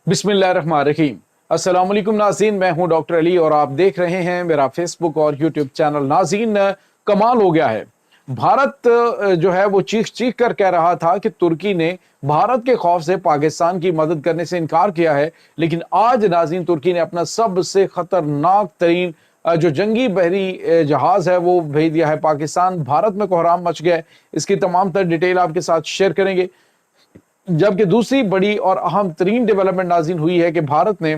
बिस्मिल्लाहिर्रहमानिर्रहीम। अस्सलाम वालेकुम नाज़रीन, मैं हूं डॉक्टर अली और आप देख रहे हैं मेरा फेसबुक और यूट्यूब चैनल। नाज़रीन, कमाल हो गया है। भारत जो है वो चीख चीख कर कह रहा था कि तुर्की ने भारत के खौफ से पाकिस्तान की मदद करने से इनकार किया है, लेकिन आज नाज़रीन तुर्की ने अपना सबसे खतरनाक तरीन जो जंगी बहरी जहाज है वो भेज दिया है पाकिस्तान। भारत में कोहराम मच गया है। इसकी तमाम तर डिटेल आपके साथ शेयर करेंगे। जबकि दूसरी बड़ी और अहम तरीन डेवलपमेंट नाज़रीन हुई है कि भारत ने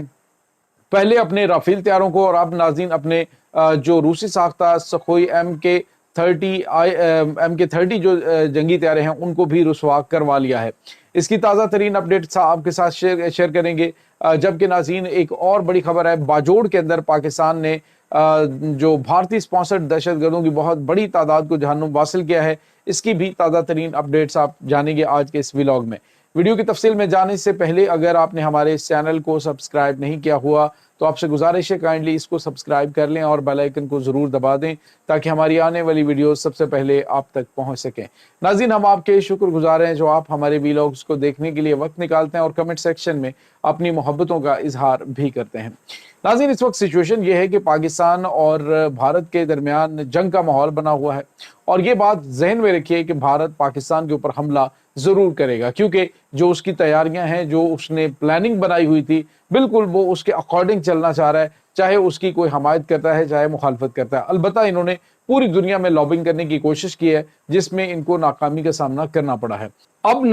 पहले अपने राफेल तैयारों को और अब नाज़रीन अपने जो रूसी साख्ता सखोई MK30 जो जंगी तैयारे हैं उनको भी रुसवा करवा लिया है। इसकी ताज़ा तरीन अपडेट आपके साथ शेयर करेंगे। जबकि नाज़रीन एक और बड़ी खबर है, बाजोड़ के अंदर पाकिस्तान ने जो भारतीय स्पॉन्सर्ड दहशतगर्दों की बहुत बड़ी तादाद को जहन्नुम वासिल किया है। इसकी भी ताज़ा तरीन अपडेट्स आप जानेंगे आज के इस व्लॉग में। वीडियो की तफसील में जाने से पहले अगर आपने हमारे इस चैनल को सब्सक्राइब नहीं किया हुआ तो आपसे गुजारिश है काइंडली इसको सब्सक्राइब कर लें और बेल आइकन को ज़रूर दबा दें ताकि हमारी आने वाली वीडियो सबसे पहले आप तक पहुंच सकें। नाज़रीन, हम आपके शुक्रगुजार हैं जो आप हमारे व्लॉग्स को देखने के लिए वक्त निकालते हैं और कमेंट सेक्शन में अपनी मोहब्बतों का इजहार भी करते हैं। नाज़रीन, इस वक्त सिचुएशन ये है कि पाकिस्तान और भारत के दरमियान जंग का माहौल बना हुआ है और ये बात जहन में रखिए कि भारत पाकिस्तान के ऊपर हमला जरूर करेगा, क्योंकि जो उसकी तैयारियां हैं, जो उसने प्लानिंग बनाई हुई थी, बिल्कुल वो उसके अकॉर्डिंग चलना चाह रहा है, चाहे उसकी कोई हमायत करता है चाहे मुखालफत करता है। अलबत्ता इन्होंने पूरी दुनिया में लॉबिंग करने की कोशिश की है जिसमें इनको नाकामी का सामना करना पड़ा है। अब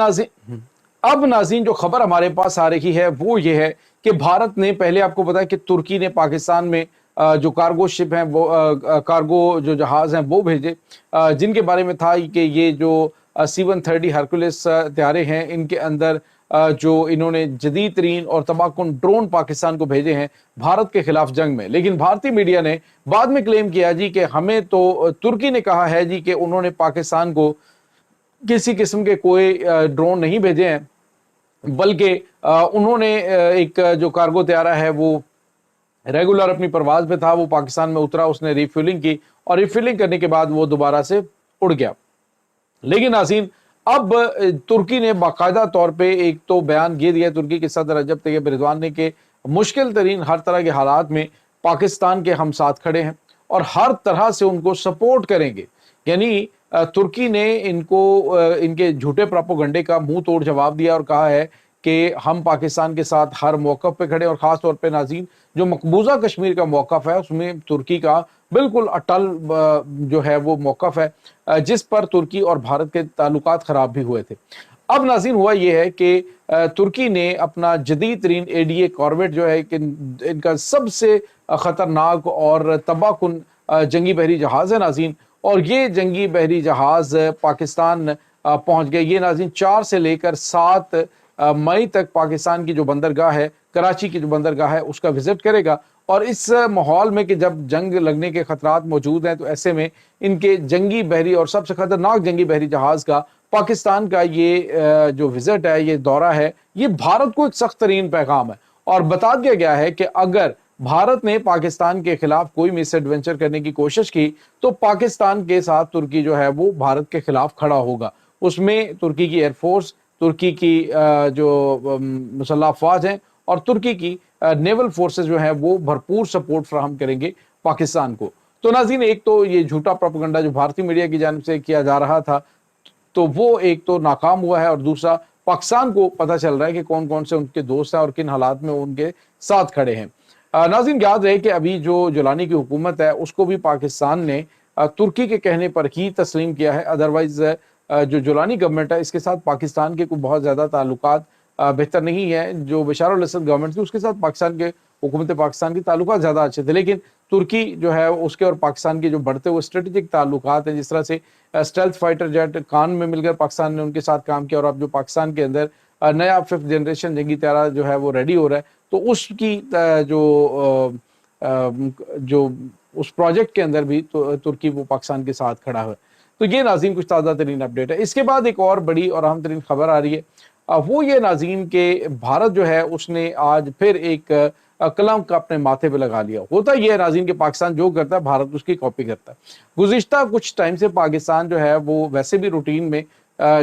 नाज़रीन जो खबर हमारे पास आ रही है वो ये है कि भारत ने पहले आपको पता है कि तुर्की ने पाकिस्तान में जो कार्गो शिप हैं वो कार्गो जो जहाज हैं वो भेजे, जिनके बारे में था कि ये जो C-130 हरकुलिस तैयारे हैं इनके अंदर जो इन्होंने जदीद तरीन और तबाहकुन ड्रोन पाकिस्तान को भेजे हैं भारत के खिलाफ जंग में। लेकिन भारतीय मीडिया ने बाद में क्लेम किया जी कि हमें तो तुर्की ने कहा है जी कि उन्होंने पाकिस्तान को किसी किस्म के कोई ड्रोन नहीं भेजे हैं, बल्कि उन्होंने एक जो कार्गो तैयारा है वो रेगुलर अपनी परवाज पे था, वो पाकिस्तान में उतरा, उसने रिफ्यूलिंग की और रिफ्यूलिंग करने के बाद वो दोबारा से उड़ गया। लेकिन नाज़रीन अब तुर्की ने बाकायदा तौर पे एक तो बयान ये दिया तुर्की के सदर रजब तैयब एर्दोगान ने कि मुश्किल तरीन हर तरह के हालात में पाकिस्तान के हम साथ खड़े हैं और हर तरह से उनको सपोर्ट करेंगे। यानी तुर्की ने इनको इनके झूठे प्रोपेगेंडे का मुंह तोड़ जवाब दिया और कहा है कि हम पाकिस्तान के साथ हर मौक़िफ़ पे खड़े और ख़ास तौर पे नाज़रीन जो मकबूजा कश्मीर का मौक़िफ़ है उसमें तुर्की का बिल्कुल अटल जो है वो मौक़िफ़ है, जिस पर तुर्की और भारत के ताल्लुकात ख़राब भी हुए थे। अब नाज़रीन हुआ ये है कि तुर्की ने अपना जदीद तरीन ADA कॉर्वेट जो है कि इनका सबसे ख़तरनाक और तबाहकुन जंगी बहरी जहाज़ है नाज़रीन, और ये जंगी बहरी जहाज़ पाकिस्तान पहुँच गए। ये नाज़रीन 4 से लेकर 7 मई तक पाकिस्तान की जो बंदरगाह है, कराची की जो बंदरगाह है उसका विजिट करेगा। और इस माहौल में कि जब जंग लगने के खतरात मौजूद हैं तो ऐसे में इनके जंगी बहरी और सबसे खतरनाक जंगी बहरी जहाज का पाकिस्तान का ये जो विजिट है, ये दौरा है, ये भारत को एक सख्त तरीन पैगाम है और बता दिया गया है कि अगर भारत ने पाकिस्तान के खिलाफ कोई मिस एडवेंचर करने की कोशिश की तो पाकिस्तान के साथ तुर्की जो है वो भारत के खिलाफ खड़ा होगा। उसमें तुर्की की एयरफोर्स, तुर्की की जो मुसल्लह अफवाज हैं और तुर्की की नेवल फोर्सेस जो हैं वो भरपूर सपोर्ट फराहम करेंगे पाकिस्तान को। तो नाज़रीन, एक तो ये झूठा प्रोपेगेंडा जो भारतीय मीडिया की जानिब से किया जा रहा था तो वो एक तो नाकाम हुआ है और दूसरा पाकिस्तान को पता चल रहा है कि कौन कौन से उनके दोस्त हैं और किन हालात में उनके साथ खड़े हैं। नाज़रीन, याद रहे कि अभी जो जुलानी की हुकूमत है उसको भी पाकिस्तान ने तुर्की के कहने पर ही तस्लीम किया है। अदरवाइज जो जुलानी गवर्नमेंट है इसके साथ पाकिस्तान के कोई बहुत ज़्यादा ताल्लुकात बेहतर नहीं है। जो बशार अल असद गवर्नमेंट थी उसके साथ पाकिस्तान के हुकूमत पाकिस्तान के ताल्लुकात ज़्यादा अच्छे थे, लेकिन तुर्की जो है उसके और पाकिस्तान के जो बढ़ते हुए स्ट्रेटेजिक ताल्लुकात हैं, जिस तरह से स्टेल्थ फाइटर जेट कान में मिलकर पाकिस्तान ने उनके साथ काम किया और अब जो पाकिस्तान के अंदर नया 5th जनरेशन जंगी तैयारा जो है वो रेडी हो रहा है, तो उसकी जो उस प्रोजेक्ट के अंदर भी तुर्की वो पाकिस्तान के साथ खड़ा है। तो ये नाज़रीन कुछ ताज़ा तरीन अपडेट है। इसके बाद एक और बड़ी और अहम तरीन खबर आ रही है, वो ये नाज़रीन के भारत जो है उसने आज फिर एक कलम का अपने माथे पे लगा लिया। होता ये है नाज़रीन कि पाकिस्तान जो करता है भारत उसकी कॉपी करता है। गुज़िश्ता कुछ टाइम से पाकिस्तान जो है वो वैसे भी रूटीन में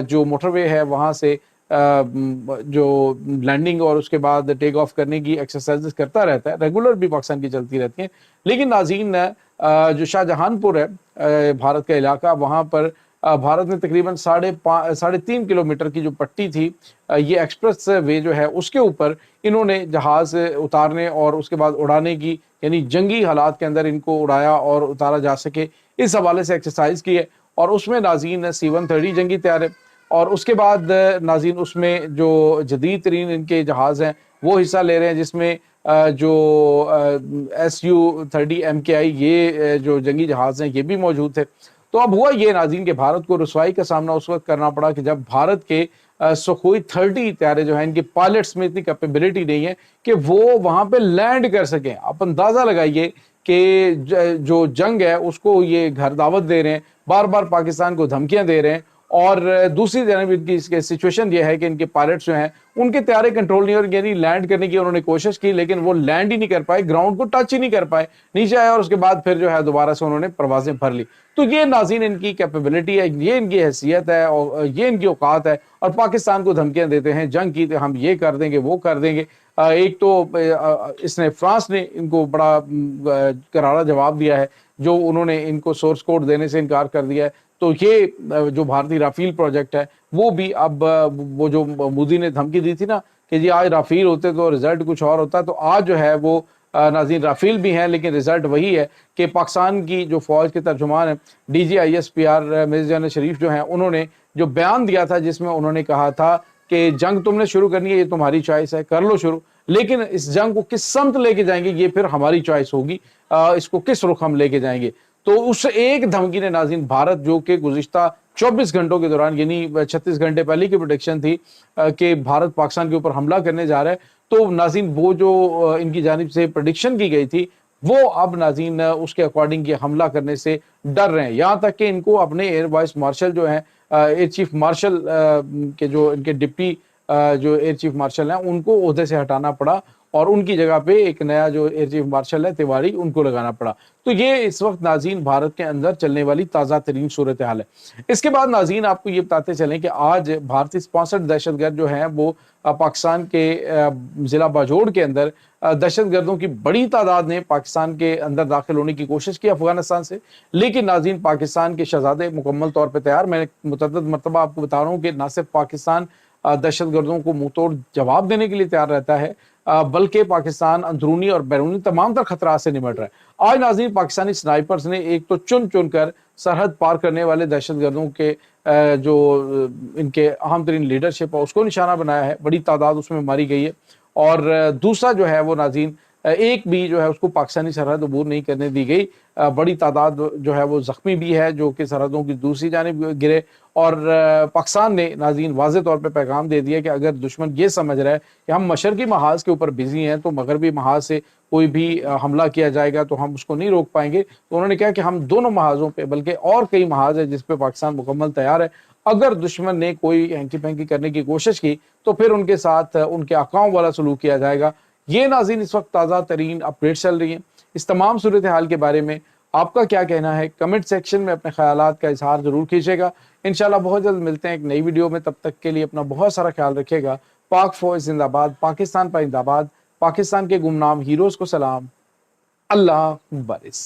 जो मोटरवे है वहाँ से जो लैंडिंग और उसके बाद टेक ऑफ करने की एक्सरसाइजेस करता रहता है, रेगुलर भी पाकिस्तान की चलती रहती हैं। लेकिन नाज़रीन, जो शाहजहांपुर है भारत का इलाका, वहाँ पर भारत ने तकरीबन 3.5 किलोमीटर की जो पट्टी थी, ये एक्सप्रेस वे जो है उसके ऊपर इन्होंने जहाज उतारने और उसके बाद उड़ाने की, यानी जंगी हालात के अंदर इनको उड़ाया और उतारा जा सके, इस हवाले से एक्सरसाइज की है। और उसमें नाज़रीन C-130 जंगी तैयार है, और उसके बाद नाज़रीन उसमें जो जदीद तरीन इनके जहाज़ हैं वो हिस्सा ले रहे हैं, जिसमें जो Su-30 MKI ये जो जंगी जहाज़ हैं ये भी मौजूद थे। तो अब हुआ ये नाज़रीन कि भारत को रुसवाई का सामना उस वक्त करना पड़ा कि जब भारत के सुखोई 30 तैयारे जो हैं, इनके पायलट्स में इतनी कैपेबिलिटी नहीं है कि वो वहाँ पे लैंड कर सकें। आप अंदाज़ा लगाइए कि जो जंग है उसको ये घर दावत दे रहे हैं, बार बार पाकिस्तान को धमकियां दे रहे हैं, और दूसरी जानब इनकी सिचुएशन ये है कि इनके पायलट्स जो हैं उनके तैयारे कंट्रोल नहीं, और यानी लैंड करने की उन्होंने कोशिश की लेकिन वो लैंड ही नहीं कर पाए, ग्राउंड को टच ही नहीं कर पाए, नीचे आया और उसके बाद फिर जो है दोबारा से उन्होंने परवाजें भर ली। तो ये नाज़रीन इनकी कैपेबिलिटी है, ये इनकी हैसियत है और ये इनकी औकात है, और पाकिस्तान को धमकियां देते हैं जंग की, हम ये कर देंगे वो कर देंगे। एक तो इसने फ्रांस ने इनको बड़ा करारा जवाब दिया है, जो उन्होंने इनको सोर्स कोड देने से इनकार कर दिया है। तो ये जो भारतीय राफेल प्रोजेक्ट है वो भी अब वो जो मोदी ने धमकी दी थी ना कि जी आज राफेल होते तो रिजल्ट कुछ और होता, तो आज जो है वो नाज़रीन राफेल भी हैं लेकिन रिजल्ट वही है कि पाकिस्तान की जो फौज के तर्जुमान है DGISPR मेजर जनरल शरीफ जो हैं, उन्होंने जो बयान दिया था जिसमें उन्होंने कहा था कि जंग तुमने शुरू करनी है, ये तुम्हारी चॉइस है, कर लो शुरू, लेकिन इस जंग को किस समत लेके जाएंगे ये फिर हमारी चॉइस होगी, इसको किस रुख हम लेके जाएंगे। तो उस एक धमकी ने नाज़रीन भारत, जो कि गुज़िश्ता 24 घंटों के दौरान, यानी 36 घंटे पहले की प्रोडिक्शन थी कि भारत पाकिस्तान के ऊपर हमला करने जा रहा है, तो नाज़रीन वो जो इनकी जानिब से प्रेडिक्शन की गई थी वो अब नाज़रीन उसके अकॉर्डिंग ये हमला करने से डर रहे हैं। यहाँ तक कि इनको अपने एयर वाइस मार्शल जो हैं, एयर चीफ मार्शल के जो इनके डिप्टी जो एयर चीफ मार्शल हैं उनको ओहदे से हटाना पड़ा, और उनकी जगह पे एक नया जो एयर चीफ मार्शल है तिवारी, उनको लगाना पड़ा। तो ये इस वक्त नाज़रीन भारत के अंदर चलने वाली ताज़ा तरीन सूरत हाल है। इसके बाद नाज़रीन आपको ये बताते चलें कि आज भारतीय स्पॉन्सर्ड दहशतगर्द जो हैं वो पाकिस्तान के ज़िला बाजोड़ के अंदर दहशतगर्दों की बड़ी तादाद ने पाकिस्तान के अंदर दाखिल होने की कोशिश की अफगानिस्तान से, लेकिन नाज़रीन पाकिस्तान के शहजादे मुकम्मल तौर पर तैयार। मैंने मुतअद्दिद मरतबा आपको बता रहा हूँ कि न सिर्फ पाकिस्तान दहशतगर्दों को मुंह तोड़ जवाब देने के लिए तैयार रहता है, बल्कि पाकिस्तान अंदरूनी और बैरूनी तमाम तर खतरात से निपट रहा है। आज नाज़रीन पाकिस्तानी स्नाइपर्स ने एक तो चुन चुन कर सरहद पार करने वाले दहशतगर्दों के जो इनके अहम तरीन लीडरशिप है उसको निशाना बनाया है, बड़ी तादाद उसमें मारी गई है। और दूसरा जो है वो नाज़रीन एक भी जो है उसको पाकिस्तानी सरहद अबूर नहीं करने दी गई, बड़ी तादाद जो है वो ज़ख्मी भी है जो कि सरहदों की दूसरी जानिब गिरे। और पाकिस्तान ने नाज़रीन वाज़े तौर पे पैगाम दे दिया कि अगर दुश्मन ये समझ रहा है कि हम मशरकी महाज के ऊपर बिजी हैं तो मगरबी महाज से कोई भी हमला किया जाएगा तो हम उसको नहीं रोक पाएंगे। तो उन्होंने कहा कि हम दोनों महाजों पे, बल्कि और कई महाज है जिस पे पाकिस्तान मुकम्मल तैयार है, अगर दुश्मन ने कोई हैंकी पैंकी करने की कोशिश की तो फिर उनके साथ उनके आकाओं वाला सलूक किया जाएगा। ये नाज़रीन इस वक्त ताज़ा तरीन अपडेट चल रही हैं। इस तमाम सूरत हाल के बारे में आपका क्या कहना है, कमेंट सेक्शन में अपने ख्यालात का इजहार जरूर कीजिएगा। इंशाल्लाह बहुत जल्द मिलते हैं एक नई वीडियो में, तब तक के लिए अपना बहुत सारा ख्याल रखिएगा। पाक फौज जिंदाबाद, पाकिस्तान पाइंदाबाद, पाकिस्तान के गुमनाम हीरोज को सलाम, अल्लाह बारिस।